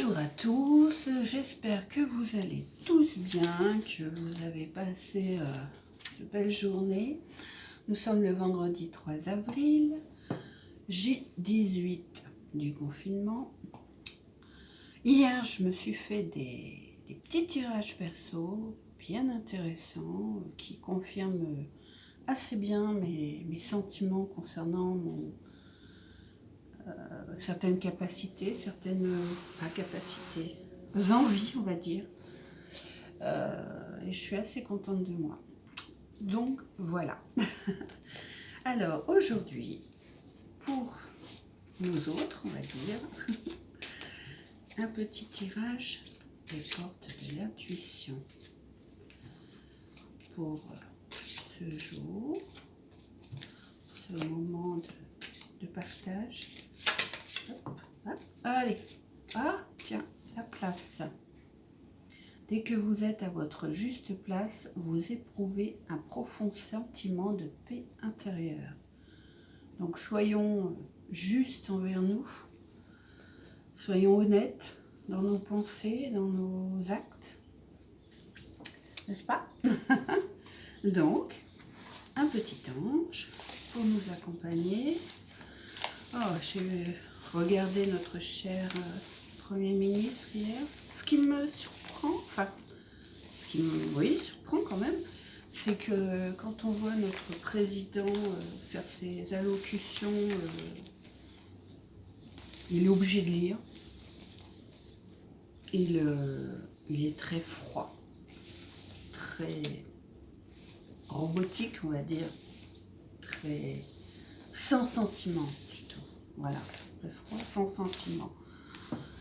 Bonjour à tous, j'espère que vous allez tous bien, que vous avez passé de belles journées. Nous sommes le vendredi 3 avril, J18 du confinement. Hier, je me suis fait des petits tirages perso bien intéressants qui confirment assez bien mes sentiments concernant certaines capacités, envies, on va dire. Et je suis assez contente de moi. Donc voilà. Alors aujourd'hui, pour nous autres, on va dire, un petit tirage des portes de l'intuition pour ce jour, ce moment de partage. Hop, hop, allez, ah tiens, la place. Dès que vous êtes à votre juste place, vous éprouvez un profond sentiment de paix intérieure. Donc soyons justes envers nous, soyons honnêtes dans nos pensées, dans nos actes, n'est-ce pas? Donc, un petit ange pour nous accompagner. Oh, j'ai regardé notre cher Premier ministre hier. Ce qui me surprend, surprend quand même, c'est que quand on voit notre président faire ses allocutions, il est obligé de lire. Il est très froid, très robotique, on va dire, très sans sentiment plutôt. Voilà, très froid, sans sentiment.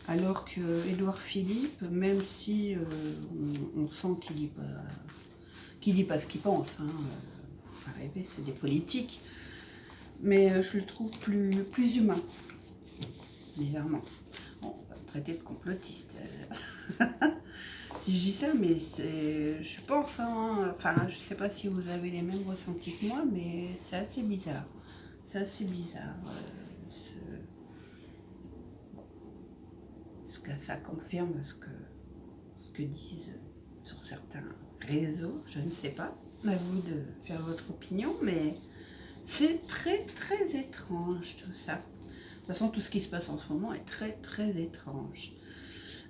Alors que Édouard Philippe, même si on sent qu'il dit pas ce qu'il pense, faut pas rêver, c'est des politiques, mais je le trouve plus humain, bizarrement. Bon, on va me traiter de complotiste. Si je dis ça, mais je pense, je sais pas si vous avez les mêmes ressentis que moi, mais c'est assez bizarre. C'est assez bizarre. Ça confirme ce que disent sur certains réseaux, je ne sais pas. À vous de faire votre opinion, mais c'est très très étrange tout ça. De toute façon, tout ce qui se passe en ce moment est très très étrange.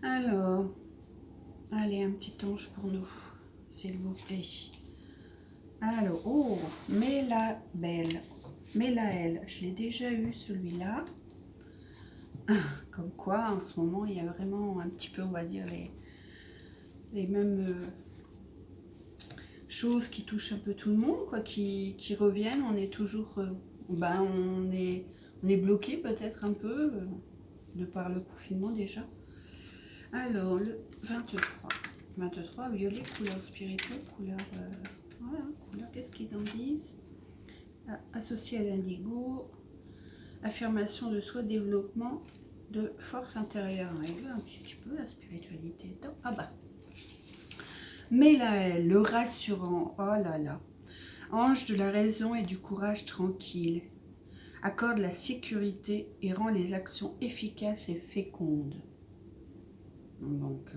Alors, allez, un petit ange pour nous, s'il vous plaît. Alors, oh, Mélabelle. Mélaël, je l'ai déjà eu celui-là. Comme quoi, en ce moment, il y a vraiment un petit peu, on va dire, les mêmes choses qui touchent un peu tout le monde, quoi, qui reviennent. On est toujours, on est bloqué peut-être un peu, de par le confinement déjà. Alors, le 23, violet, couleur spirituelle, couleur, couleur, qu'est-ce qu'ils en disent? Associé à l'indigo, affirmation de soi, développement de force intérieure. On va un petit peu la spiritualité. Ah bah. Mélaël, le rassurant. Oh là là. Ange de la raison et du courage tranquille. Accorde la sécurité et rend les actions efficaces et fécondes. Donc,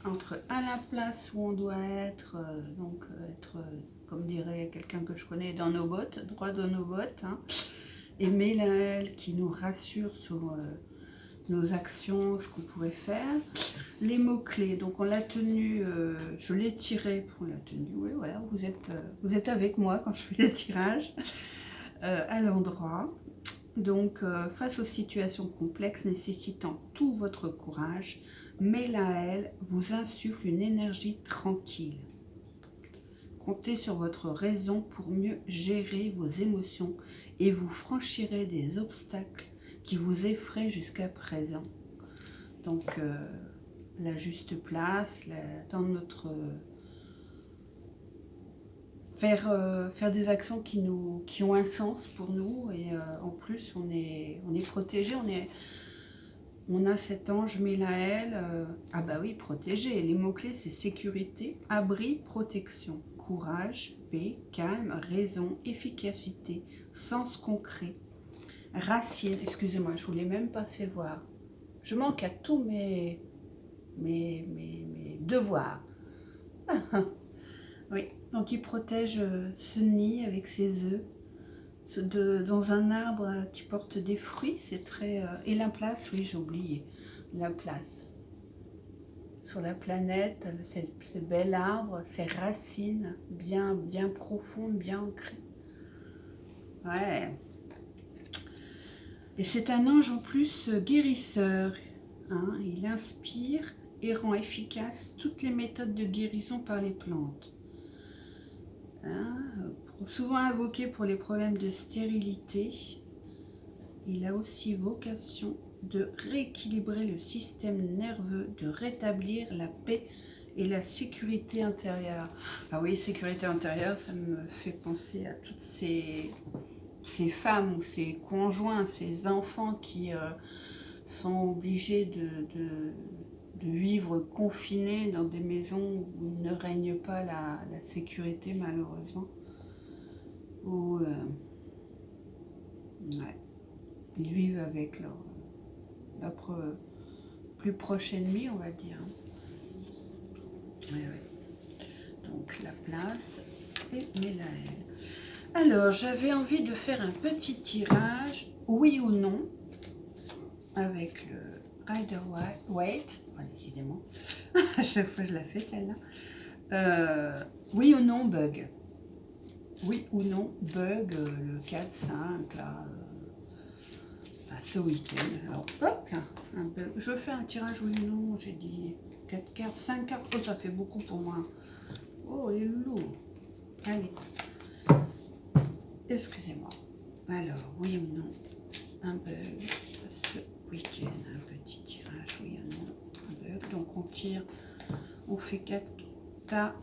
entre à la place où on doit être, comme dirait quelqu'un que je connais, dans nos bottes, droit dans nos bottes, et Mélaël qui nous rassure sur nos actions, ce qu'on pourrait faire. Les mots-clés, donc on l'a tenu, je l'ai tiré pour la tenue, oui, voilà, vous êtes avec moi quand je fais les tirages, à l'endroit. Donc, face aux situations complexes nécessitant tout votre courage, Mélaël vous insuffle une énergie tranquille. Comptez sur votre raison pour mieux gérer vos émotions et vous franchirez des obstacles qui vous effraient jusqu'à présent. Donc, la juste place, dans notre... Faire des actions qui ont un sens pour nous et en plus on est protégé, on a cet ange Mélaël, ah bah oui, protégé. Les mots-clés c'est sécurité, abri, protection, courage, paix, calme, raison, efficacité, sens concret, racine, excusez-moi, je vous l'ai même pas fait voir. Je manque à tous mes devoirs. Oui, donc il protège ce nid avec ses œufs dans un arbre qui porte des fruits. C'est très... et la place, oui, j'ai oublié. La place. Sur la planète, ces bel arbre, ces racines bien profondes, bien ancrées. Ouais. Et c'est un ange en plus guérisseur. Hein, il inspire et rend efficace toutes les méthodes de guérison par les plantes. Hein, souvent invoqué pour les problèmes de stérilité, il a aussi vocation de rééquilibrer le système nerveux, de rétablir la paix et la sécurité intérieure. Ah oui, sécurité intérieure, ça me fait penser à toutes ces femmes ou ces conjoints, ces enfants qui sont obligés de vivre confinés dans des maisons où il ne règne pas la sécurité, malheureusement. Où ouais, ils vivent avec leur plus proche ennemi, on va dire. Ouais, ouais. Donc la place et Mélaël. Alors, j'avais envie de faire un petit tirage, oui ou non, avec le Rider-Waite. Oh, décidément, à chaque fois je la fais celle-là. Oui ou non, bug. Oui ou non, bug, le 4-5, là, enfin, ce week-end. Alors, hop, là, un bug. Je fais un tirage oui ou non, j'ai dit 4 cartes, 5 cartes. Oh, ça fait beaucoup pour moi. Oh, les lourds. Allez. Excusez-moi. Alors, oui ou non, un bug ce week-end, un petit tirage, oui ou non, un bug. Donc on tire, on fait 4 tas,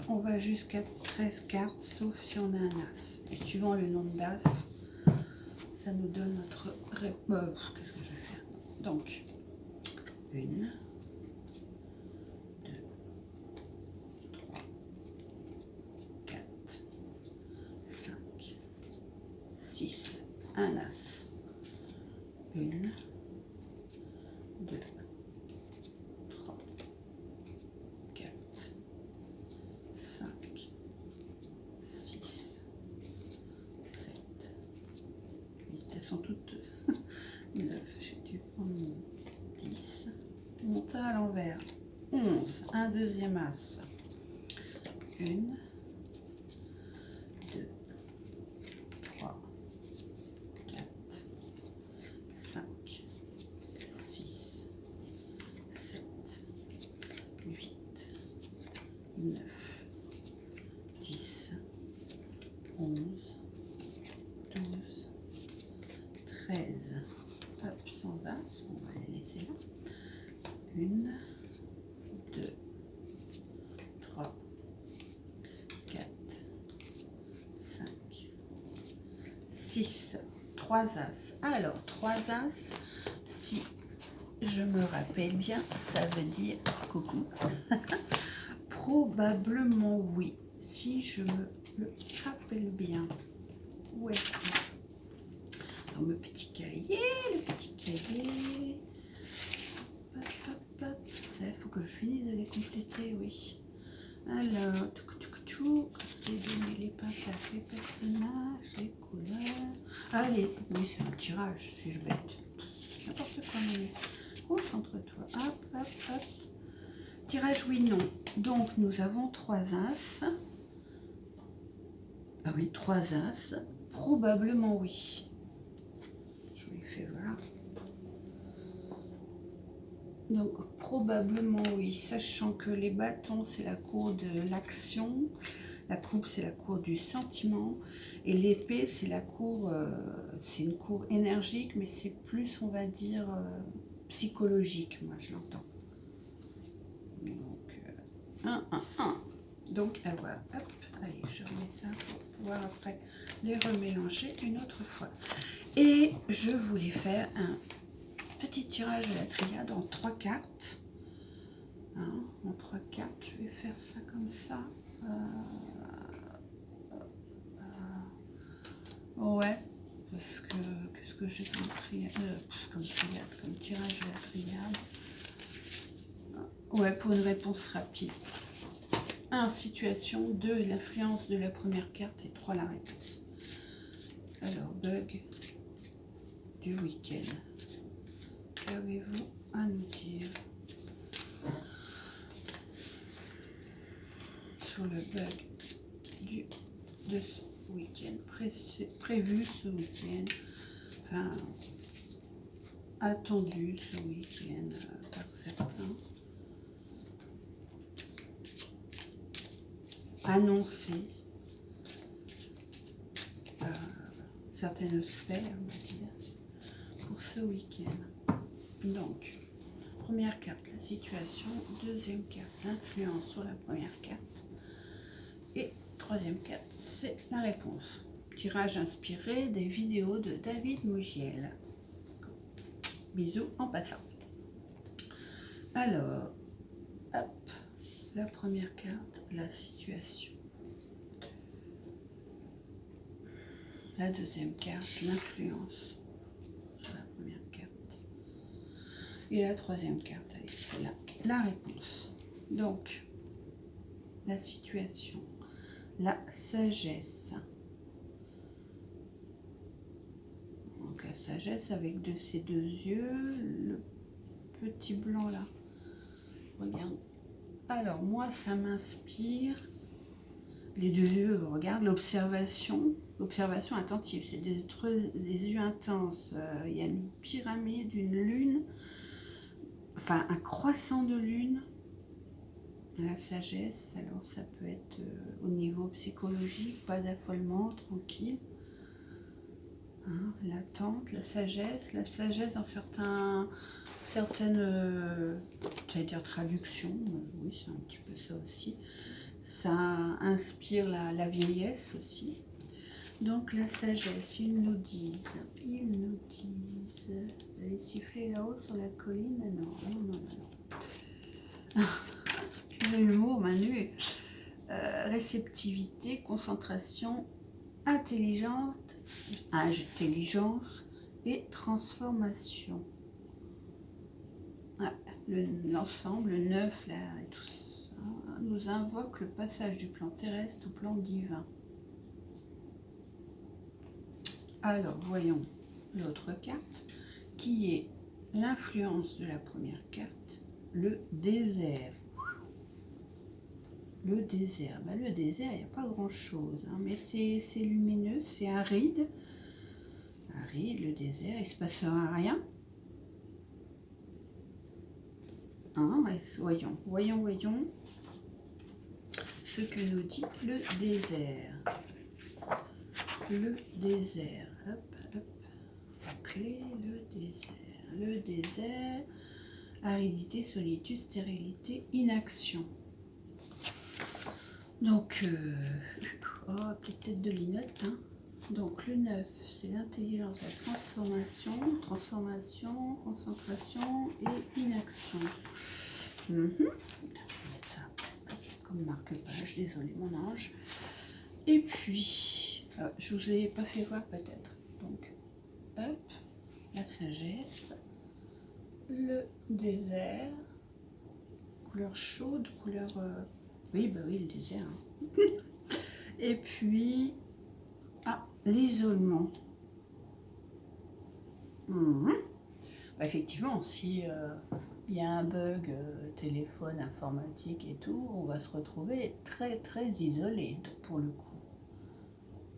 on va jusqu'à 13 cartes, sauf si on a un as. Et suivant le nombre d'as, ça nous donne notre réponse. Qu'est-ce que je vais faire? Donc, 1, 2, 3, 4, 5, 6, un as. 1, 2, 3, 4, 5, 6, 7, 8. Elles sont toutes 9. J'ai dû prendre 10. Mon tas à l'envers. 11. Un deuxième as. 1, 2, 3, 4, 5, 6, 7, 8, 9, 10, 11, 12, 13. Hop, sans as, on va les laisser là. 1, 2, 3, 4, 5, 6. 3 as. Alors, 3 as, si je me rappelle bien, ça veut dire coucou. Probablement oui, si je me le rappelle bien. Où est-ce que... Dans le petit cahier, Hop, hop, hop. Il faut que je finisse de les compléter, oui. Alors, j'ai donné les pincettes, les personnages, les couleurs. Allez, oui, c'est un tirage, suis-je bête. N'importe quoi, mais concentre-toi. Hop, hop, hop. Tirage oui, non. Donc, nous avons 3 as. Ah oui, 3 as. Probablement oui. Je lui fais voilà. Donc, probablement oui, sachant que les bâtons, c'est la cour de l'action, la coupe, c'est la cour du sentiment, et l'épée, c'est la cour, c'est une cour énergique, mais c'est plus, on va dire, psychologique, moi je l'entends. Donc, 1. Donc, à voir, hop, allez, je remets ça pour pouvoir après les remélanger une autre fois. Et je voulais faire un petit tirage de la triade en 3 cartes. Hein, en 3 cartes, je vais faire ça comme ça. Ouais, parce que qu'est-ce que j'ai comme comme tirage de la triade? Ouais, pour une réponse rapide. 1. Situation. 2. L'influence de la première carte. Et 3. La réponse. Alors, bug du week-end. Qu'avez-vous à nous dire sur le bug de ce week-end, prévu ce week-end, enfin attendu ce week-end par certains, annoncé par certaines sphères, on va dire, pour ce week-end. Donc, première carte, la situation. Deuxième carte, l'influence sur la première carte. Et troisième carte, c'est la réponse. Tirage inspiré des vidéos de David Mougiel. Bisous en passant. Alors, hop, la première carte, la situation. La deuxième carte, l'influence sur la première carte. Et la troisième carte, allez, c'est la réponse. Donc, la situation, la sagesse. Donc la sagesse avec de ces deux yeux, le petit blanc là. Regarde. Alors moi, ça m'inspire. Les deux yeux, regarde, l'observation attentive, c'est des yeux intenses. Il y a une pyramide, une lune, enfin un croissant de lune. La sagesse, alors ça peut être au niveau psychologique, pas d'affolement, tranquille. Hein, l'attente, la sagesse dans certaines, j'allais dire traductions, oui c'est un petit peu ça aussi. Ça inspire la vieillesse aussi. Donc la sagesse, ils nous disent, les siffler là-haut sur la colline, non. L'humour, Manu, réceptivité, concentration, intelligence et transformation. Ah, l'ensemble, le neuf, là, et tout ça, nous invoque le passage du plan terrestre au plan divin. Alors, voyons l'autre carte, qui est l'influence de la première carte, le désert. Le désert, le désert, il n'y a pas grand-chose, hein, mais c'est lumineux, c'est aride. Aride, le désert, il ne se passera rien. Hein, voyons ce que nous dit le désert. Le désert, hop, clé, le désert, aridité, solitude, stérilité, inaction. Donc, peut-être de linotte, hein. Donc le 9, c'est l'intelligence, la transformation, concentration et inaction. Je vais mettre ça comme marque-page, désolé mon ange. Et puis, je vous ai pas fait voir peut-être. Donc, hop, la sagesse, le désert, couleur chaude, couleur... oui, le désert. Hein. Et puis, l'isolement. Effectivement, si il y a un bug téléphone, informatique et tout, on va se retrouver très très isolé pour le coup.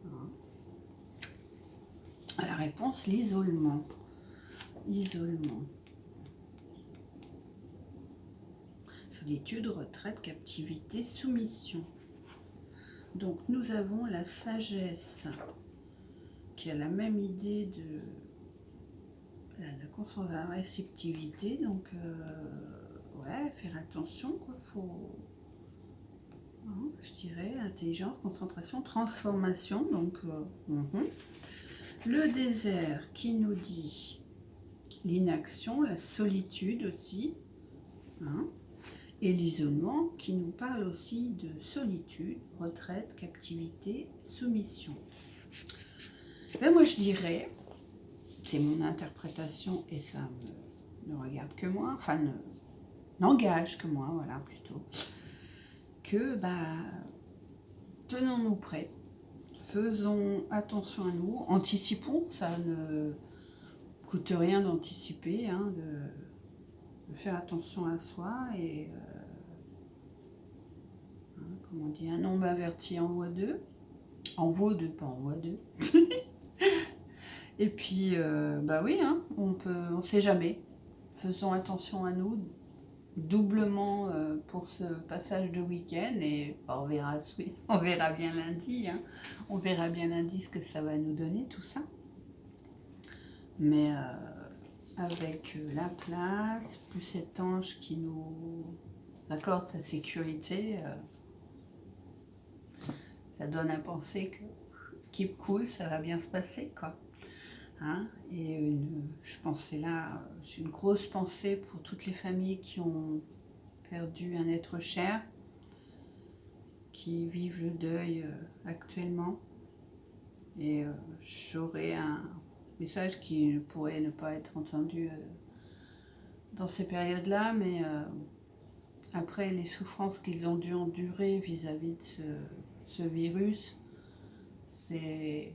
Hein. À la réponse, l'isolement. Solitude, retraite, captivité, soumission. Donc nous avons la sagesse qui a la même idée de la concentration, la réceptivité. Donc faire attention, quoi. Faut, hein, je dirais, intelligence, concentration, transformation. Donc le désert qui nous dit l'inaction, la solitude aussi. Hein. Et l'isolement qui nous parle aussi de solitude, retraite, captivité, soumission. Moi je dirais c'est mon interprétation et ça ne regarde que moi, enfin n'engage que moi, voilà plutôt, que tenons-nous prêts, faisons attention à nous, anticipons, ça ne coûte rien d'anticiper, hein, de faire attention à soi et comme on dit, un homme averti en vaut deux, pas en voit deux. Et puis, oui, hein, on sait jamais. Faisons attention à nous, doublement pour ce passage de week-end et on verra bien lundi. Hein. On verra bien lundi ce que ça va nous donner, tout ça. Mais avec la place, plus cet ange qui nous accorde sa sécurité, ça donne à penser que keep cool, ça va bien se passer, quoi. Hein, et je pensais là, j'ai une grosse pensée pour toutes les familles qui ont perdu un être cher, qui vivent le deuil actuellement. Et j'aurais un message qui pourrait ne pas être entendu dans ces périodes-là, mais après les souffrances qu'ils ont dû endurer vis-à-vis de ce virus, c'est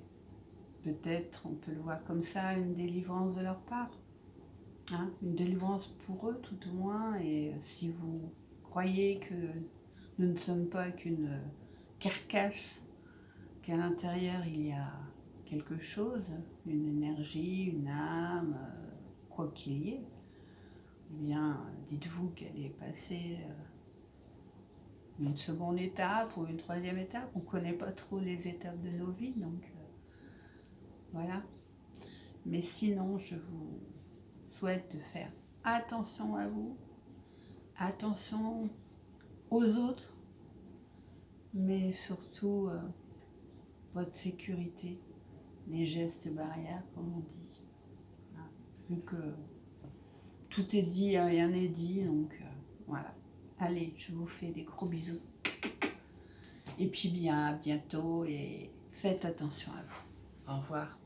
peut-être, on peut le voir comme ça, une délivrance de leur part. Hein, une délivrance pour eux tout au moins, et si vous croyez que nous ne sommes pas qu'une carcasse, qu'à l'intérieur il y a quelque chose, une énergie, une âme, quoi qu'il y ait, eh bien dites-vous qu'elle est passée une seconde étape ou une troisième étape. On ne connaît pas trop les étapes de nos vies, donc voilà. Mais sinon, je vous souhaite de faire attention à vous, attention aux autres, mais surtout votre sécurité, les gestes barrières, comme on dit. Voilà. Vu que tout est dit, rien n'est dit, donc voilà. Allez, je vous fais des gros bisous. Et puis à bientôt et faites attention à vous. Au revoir.